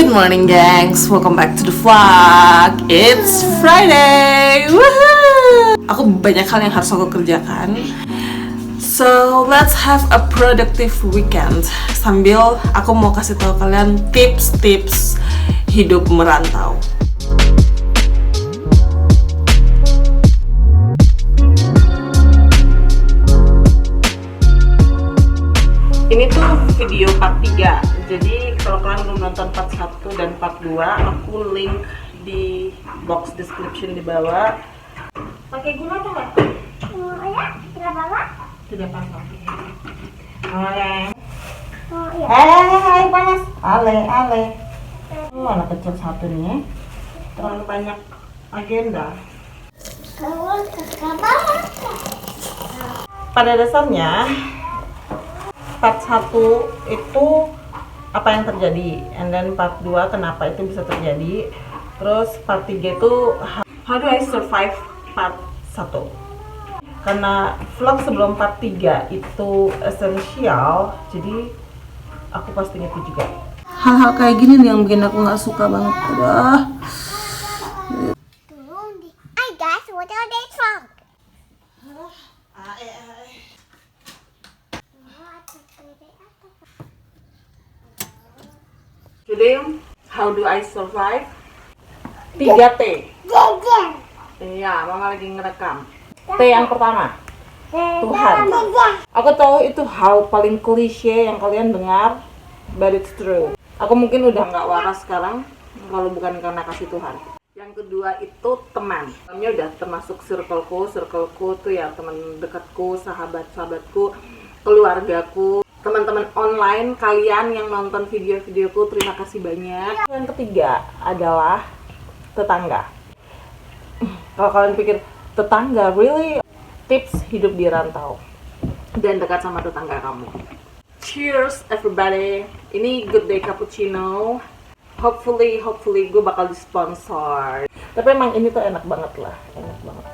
Good morning, gangs. Welcome back to the vlog. It's Friday. Woohoo! Aku banyak hal yang harus aku kerjakan. So let's have a productive weekend. Sambil aku mau kasih tahu kalian tips-tips hidup merantau. Ini tuh video part 3. Jadi kalau kalian belum nonton part 1 dan part 2, aku link di box description di bawah. Pakai gula atau enggak? Oh ya, tidak apa-apa. Tidak apa-apa. Oke. Oh iya. Hai, panas. Ale. Oh, anak kecil satu nih. Terlalu banyak agenda. Kalau apa? Pada dasarnya part 1 itu apa yang terjadi, and then part 2 kenapa itu bisa terjadi, terus part 3 itu how do I survive part 1. Karena vlog sebelum part 3 itu esensial, jadi aku pastinya itu juga. Hal-hal kayak gini nih yang bikin aku nggak suka banget. Udah. Hi guys, what are they from? Today, how do I survive? 3T. Jajan. Iya, mama lagi ngerekam. T yang pertama, Tuhan. Aku tahu itu hal paling klise yang kalian dengar, but it's true. Aku mungkin udah nggak waras sekarang kalau bukan karena kasih Tuhan. Yang kedua itu teman. Temannya udah termasuk circleku tuh ya teman dekatku, sahabatku, keluargaku, teman-teman online, kalian yang nonton video-videoku, terima kasih banyak. Yang ketiga adalah tetangga. Kalau kalian pikir tetangga, really? Tips hidup di rantau dan dekat sama tetangga kamu. Cheers everybody. Ini Good Day Cappuccino. Hopefully gue bakal disponsor. Tapi emang ini tuh enak banget lah, enak banget.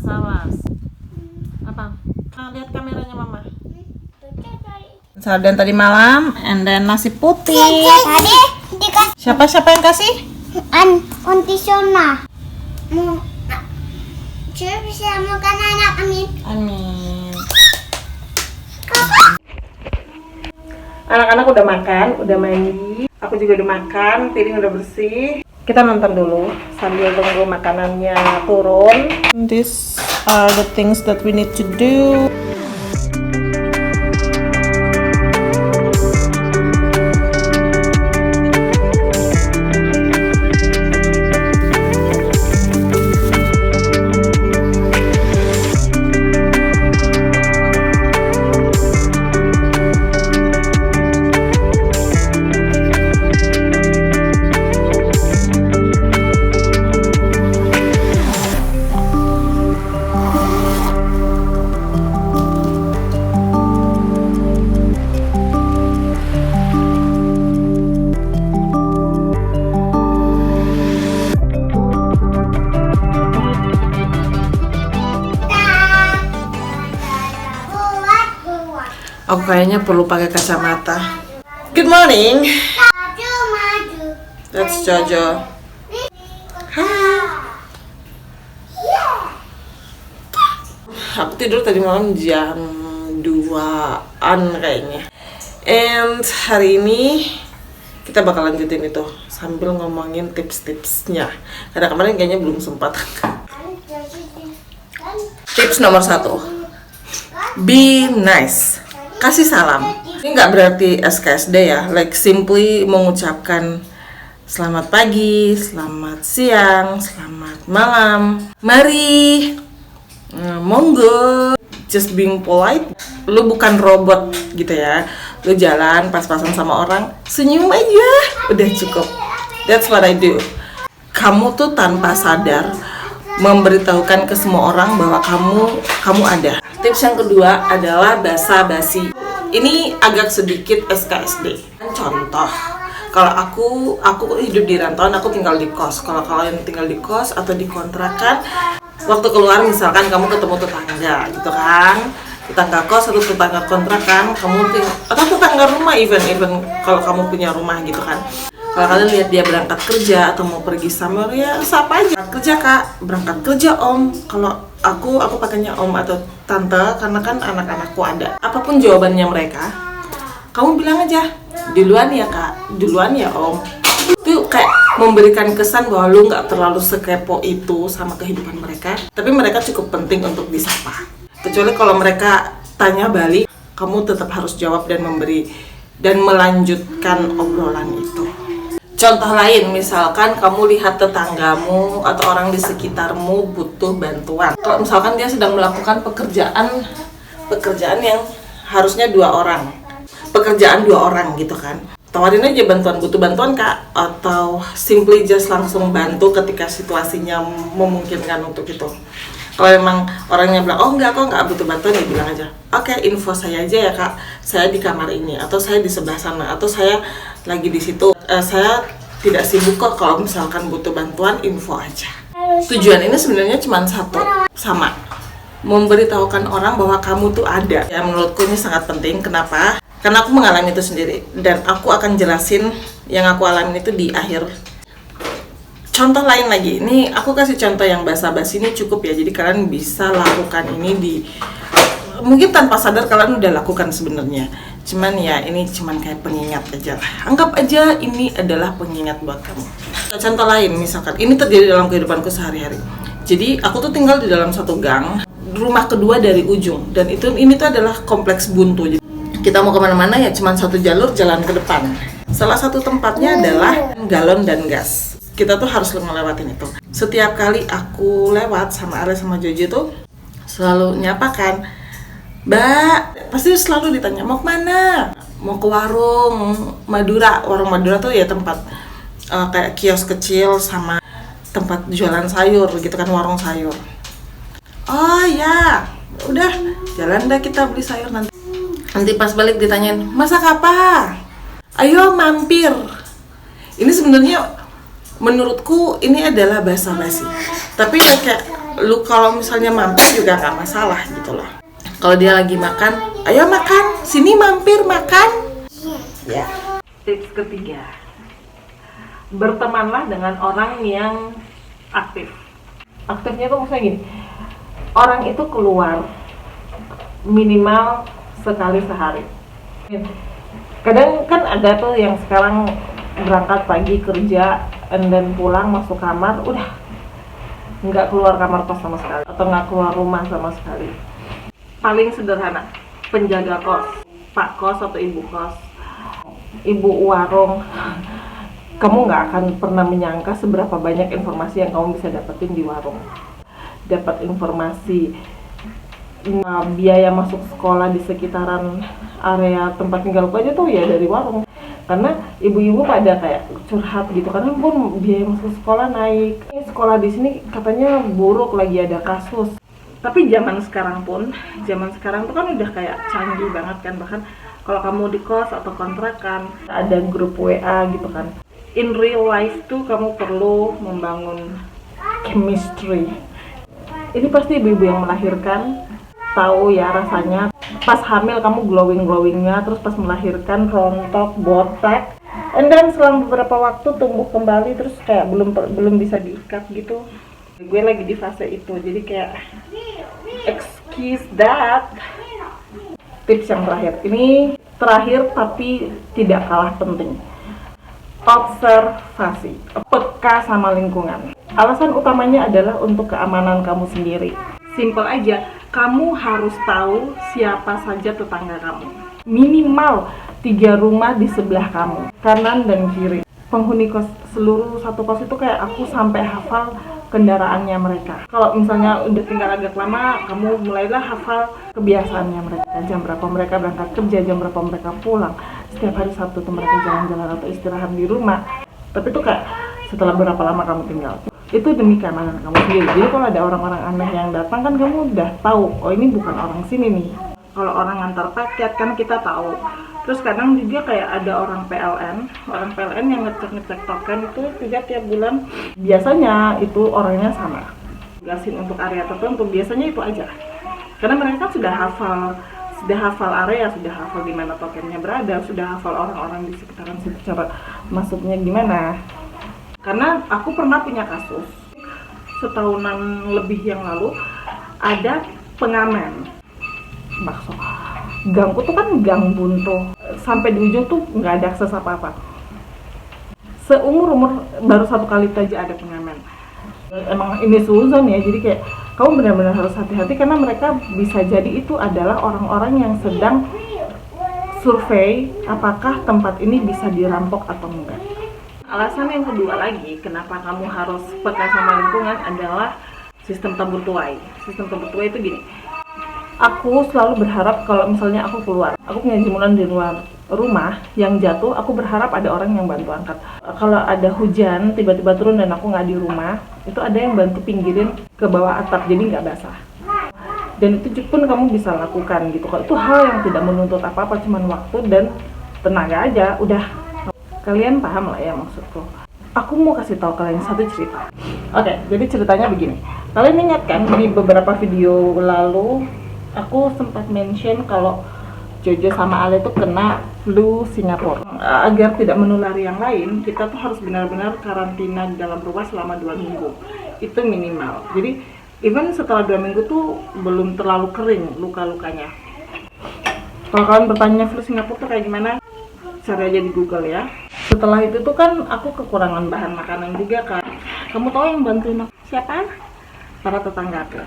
Sawas. Apa? Lihat kameranya mama. Sarden tadi malam, and then nasi putih. Tadi dikasih Siapa yang kasih? Auntie Shona. Cuma bisa makan anak Amin. Anak-anak udah makan, udah mandi. Aku juga udah makan, piring udah bersih. Kita nonton dulu sambil tunggu makanannya turun. These are the things that we need to do. Aku kayaknya perlu pakai kacamata. Good morning. Maju. That's Jojo. Hai. Aku tidur tadi malam jam 2-an kayaknya. And hari ini kita bakal lanjutin itu sambil ngomongin tips-tipsnya. Karena kemarin kayaknya belum sempat. Tips nomor 1. Be nice. Kasih salam. Ini nggak berarti SKSD ya. Like simply mengucapkan selamat pagi, selamat siang, selamat malam. Mari, monggo. Just being polite. Lu bukan robot gitu ya. Lu jalan pas-pasan sama orang, senyum aja. Udah cukup. That's what I do. Kamu tuh tanpa sadar memberitahukan ke semua orang bahwa kamu ada. Tips yang kedua adalah basa-basi. Ini agak sedikit SKSD. Contoh, kalau aku hidup di rantauan, aku tinggal di kos. Kalau kalian tinggal di kos atau di kontrakan, waktu keluar misalkan kamu ketemu tetangga gitu kan, tetangga kos atau tetangga kontrakan, atau tetangga rumah, even kalau kamu punya rumah gitu kan. Kalau kalian lihat dia berangkat kerja atau mau pergi somewhere, ya sapa aja. Kerja kak, berangkat kerja om. Kalau aku pakainya om atau tante karena kan anak-anakku ada. Apapun jawabannya mereka, kamu bilang aja, duluan ya kak, duluan ya om. Itu kayak memberikan kesan bahwa lu nggak terlalu sekepo itu sama kehidupan mereka, tapi mereka cukup penting untuk disapa. Kecuali kalau mereka tanya balik, kamu tetap harus jawab dan memberi dan melanjutkan obrolan itu. Contoh lain, misalkan kamu lihat tetanggamu atau orang di sekitarmu butuh bantuan. Kalau misalkan dia sedang melakukan pekerjaan yang harusnya pekerjaan dua orang gitu kan. Tawarin aja bantuan, butuh bantuan kak, atau simply just langsung bantu ketika situasinya memungkinkan untuk itu. Kalau memang orangnya bilang, oh enggak kok, enggak butuh bantuan, ya bilang aja, oke, info saya aja ya kak, saya di kamar ini, atau saya di sebelah sana, atau saya lagi di situ, saya tidak sibuk kok, kalau misalkan butuh bantuan, info aja. Tujuan ini sebenarnya cuma satu, sama, memberitahukan orang bahwa kamu tuh ada. Ya menurutku ini sangat penting, kenapa? Karena aku mengalami itu sendiri, dan aku akan jelasin yang aku alami itu di akhir. Contoh lain lagi, ini aku kasih contoh yang basa-basi ini cukup ya, jadi kalian bisa lakukan ini mungkin tanpa sadar kalian udah lakukan sebenarnya. Cuman ya ini cuman kayak pengingat aja lah. Anggap aja ini adalah pengingat buat kamu. Contoh lain misalkan, ini terjadi dalam kehidupanku sehari-hari. Jadi aku tuh tinggal di dalam satu gang, rumah kedua dari ujung, dan ini tuh adalah kompleks buntu. Jadi kita mau kemana-mana ya cuman satu jalur jalan ke depan. Salah satu tempatnya adalah galon dan gas. Kita tuh harus ngelewatin itu. Setiap kali aku lewat sama Ale sama Jojo tuh selalu nyapa kan, Mbak, pasti selalu ditanya mau kemana? Mau ke warung Madura. Warung Madura tuh ya tempat kayak kios kecil sama tempat jualan sayur gitu kan, warung sayur. Oh ya, udah jalan dah kita beli sayur nanti. Nanti pas balik ditanyain, masak apa? Ayo mampir. Ini sebenarnya menurutku ini adalah basa-basi, tapi ya kayak lu kalau misalnya mampir juga nggak masalah gitu loh. Kalau dia lagi makan, ayo makan, sini mampir makan. Ya. Tips ketiga, bertemanlah dengan orang yang aktif. Aktifnya tuh maksudnya gini, orang itu keluar minimal sekali sehari. Kadang kan ada tuh yang sekarang berangkat pagi kerja and then pulang masuk kamar udah nggak keluar kamar kos sama sekali atau nggak keluar rumah sama sekali. Paling sederhana, penjaga kos, pak kos atau ibu kos, ibu warung, kamu nggak akan pernah menyangka seberapa banyak informasi yang kamu bisa dapetin di warung. Dapat informasi biaya masuk sekolah di sekitaran area tempat tinggalku aja tuh ya dari warung. Karena ibu-ibu pada kayak curhat gitu, karena pun biaya masuk sekolah naik. Sekolah di sini katanya buruk, lagi ada kasus. Tapi zaman sekarang tuh kan udah kayak canggih banget kan, bahkan kalau kamu di kos atau kontrakan ada grup WA gitu kan. In real life tuh kamu perlu membangun chemistry. Ini pasti ibu-ibu yang melahirkan tahu ya rasanya. Pas hamil kamu glowingnya, terus pas melahirkan rontok, botak, and then selang beberapa waktu tumbuh kembali, terus kayak belum bisa diikat gitu. Gue lagi di fase itu, jadi kayak excuse that. Tips yang terakhir, ini terakhir tapi tidak kalah penting, observasi, peka sama lingkungan. Alasan utamanya adalah untuk keamanan kamu sendiri. Simple aja, kamu harus tahu siapa saja tetangga kamu. Minimal 3 rumah di sebelah kamu, kanan dan kiri. Penghuni kos, seluruh satu kos itu kayak aku sampai hafal kendaraannya mereka. Kalau misalnya udah tinggal agak lama, kamu mulailah hafal kebiasaannya mereka. Jam berapa mereka berangkat kerja, jam berapa mereka pulang. Setiap hari Sabtu tuh mereka jalan-jalan atau istirahat di rumah. Tapi itu kayak setelah berapa lama kamu tinggal. Itu demi keamanan kamu sendiri. Jadi kalau ada orang-orang aneh yang datang kan kamu udah tahu, oh ini bukan orang sini nih. Kalau orang ngantar paket kan kita tahu. Terus kadang juga kayak ada orang PLN yang ngecek token itu juga tiap bulan. Biasanya itu orangnya sama. Gasin untuk area tertentu, biasanya itu aja. Karena mereka sudah hafal area, sudah hafal di mana tokennya berada, sudah hafal orang-orang di sekitaran situ cara masuknya gimana. Karena aku pernah punya kasus setahunan lebih yang lalu, ada pengamen. Maksud gangku tuh kan gang buntu, sampai di ujung tuh nggak ada akses apa-apa. Seumur baru 1 kali itu aja ada pengamen. Emang ini suzon ya, jadi kayak kamu benar-benar harus hati-hati karena mereka bisa jadi itu adalah orang-orang yang sedang survei apakah tempat ini bisa dirampok atau enggak. Alasan yang kedua lagi kenapa kamu harus peka sama lingkungan adalah sistem tabur tuai. Sistem tabur tuai itu gini, aku selalu berharap kalau misalnya aku keluar, aku punya jemuran di luar rumah yang jatuh, aku berharap ada orang yang bantu angkat. Kalau ada hujan tiba-tiba turun dan aku nggak di rumah, itu ada yang bantu pinggirin ke bawah atap jadi nggak basah. Dan itu pun kamu bisa lakukan gitu. Kalau itu hal yang tidak menuntut apa-apa, cuman waktu dan tenaga aja, udah. Kalian paham lah ya maksudku. Aku mau kasih tahu kalian satu cerita. Oke, jadi ceritanya begini. Kalian ingat kan di beberapa video lalu aku sempat mention kalau Jojo sama Ale tuh kena flu Singapura. Agar tidak menulari yang lain, kita tuh harus benar-benar karantina di dalam rumah selama 2 minggu. Itu minimal. Jadi even setelah 2 minggu tuh belum terlalu kering luka-lukanya. Kalau kalian bertanya flu Singapura tuh kayak gimana, cari aja di Google ya. Setelah itu tuh kan aku kekurangan bahan makanan juga kan. Kamu tahu yang bantuin aku siapa? Para tetangga aku.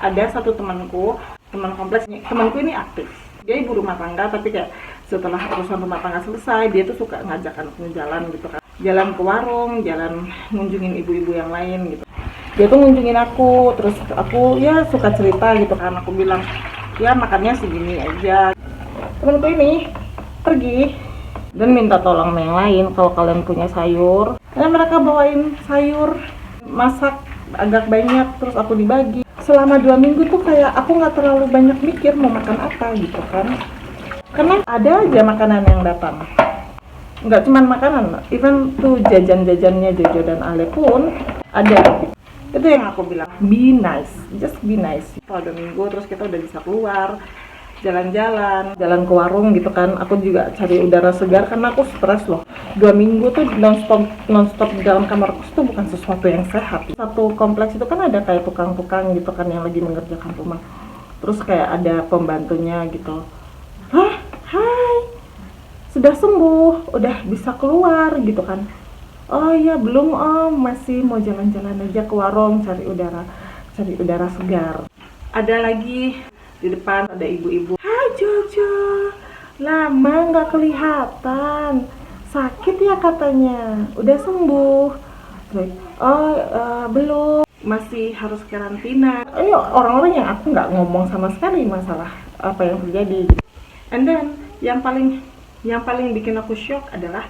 Ada satu temanku, teman kompleks. Temanku ini aktif. Dia ibu rumah tangga, tapi kayak setelah urusan rumah tangga selesai, dia tuh suka ngajak anaknya jalan gitu kan. Jalan ke warung, jalan ngunjungin ibu-ibu yang lain gitu. Dia tuh ngunjungin aku, terus aku ya suka cerita gitu kan. Aku bilang, ya makannya segini aja. Temanku ini pergi dan minta tolong sama yang lain kalau kalian punya sayur. Dan mereka bawain sayur, masak agak banyak, terus aku dibagi. Selama 2 minggu tuh kayak aku nggak terlalu banyak mikir mau makan apa gitu kan. Karena ada aja makanan yang datang. Nggak cuma makanan, even tuh jajan-jajannya Jojo dan Ale pun ada. Itu yang aku bilang, be nice, just be nice. Kalau 2 minggu terus kita udah bisa keluar, jalan-jalan, jalan ke warung gitu kan. Aku juga cari udara segar karena aku stres loh. 2 minggu tuh non-stop di dalam kamar kos tuh bukan sesuatu yang sehat. Satu kompleks itu kan ada kayak tukang-tukang gitu kan yang lagi mengerjakan rumah. Terus kayak ada pembantunya gitu. Hah, hai, sudah sembuh, udah bisa keluar gitu kan. Oh iya belum om, masih mau jalan-jalan aja ke warung cari udara segar. Ada lagi di depan ada ibu-ibu. Hai Jojo, lama nggak kelihatan, sakit ya katanya, udah sembuh. Belum, masih harus karantina. Ini orang-orang yang aku nggak ngomong sama sekali masalah apa yang terjadi. And then yang paling bikin aku shock adalah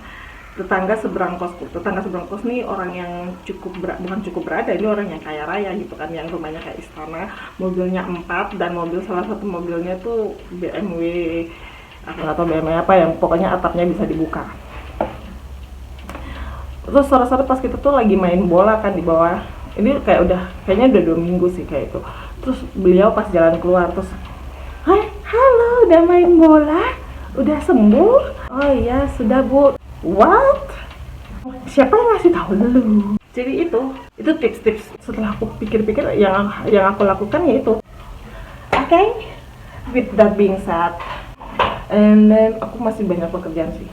tetangga seberang kosku. Tetangga seberang kos nih orang yang bukan cukup berada, ini orang yang kaya raya gitu kan, yang rumahnya kayak istana, mobilnya 4 dan salah satu mobilnya tuh BMW, aku nggak tahu BMW apa, yang pokoknya atapnya bisa dibuka. Terus sore-sore pas kita tuh lagi main bola kan di bawah, ini kayaknya udah 2 minggu sih kayak itu. Terus beliau pas jalan keluar terus, hai halo, udah main bola, udah sembuh? Oh iya sudah bu. What? Siapa yang ngasih tahu lu? Jadi itu tips-tips. Setelah aku pikir-pikir, yang aku lakukan yaitu, okay, with that being said, and then aku masih banyak pekerjaan sih.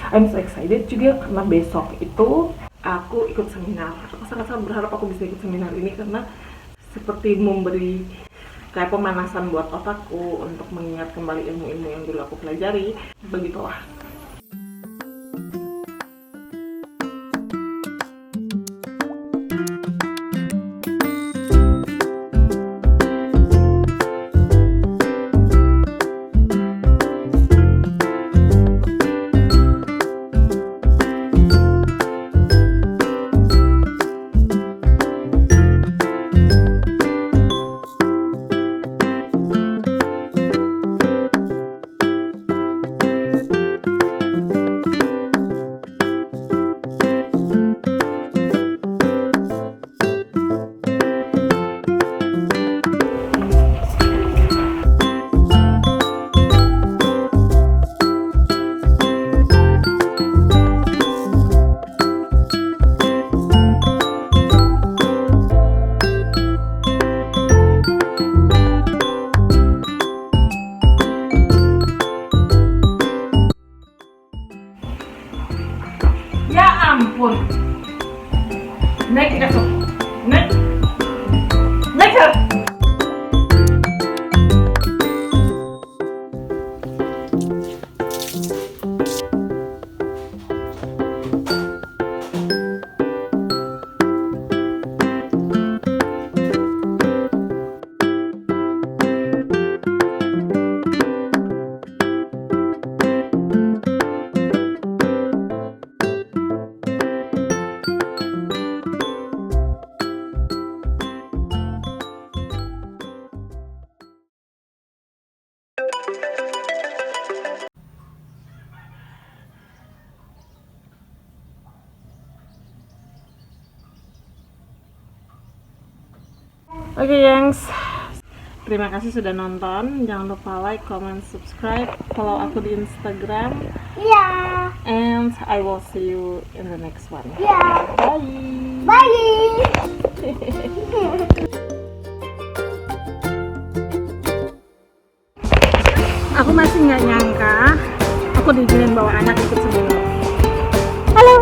I'm so excited juga karena besok itu aku ikut seminar. Aku sangat-sangat berharap aku bisa ikut seminar ini karena seperti memberi kayak pemanasan buat otakku untuk mengingat kembali ilmu-ilmu yang dulu aku pelajari. Begitulah. Ya ampun. Naik esok. Naik. Naik. Oke, gengs. Terima kasih sudah nonton. Jangan lupa like, comment, subscribe, follow aku di Instagram. Iya. And I will see you in the next one. Iya. Bye. Bye. Aku masih nggak nyangka aku diizinin bawa anak ikut sebelum. Halo.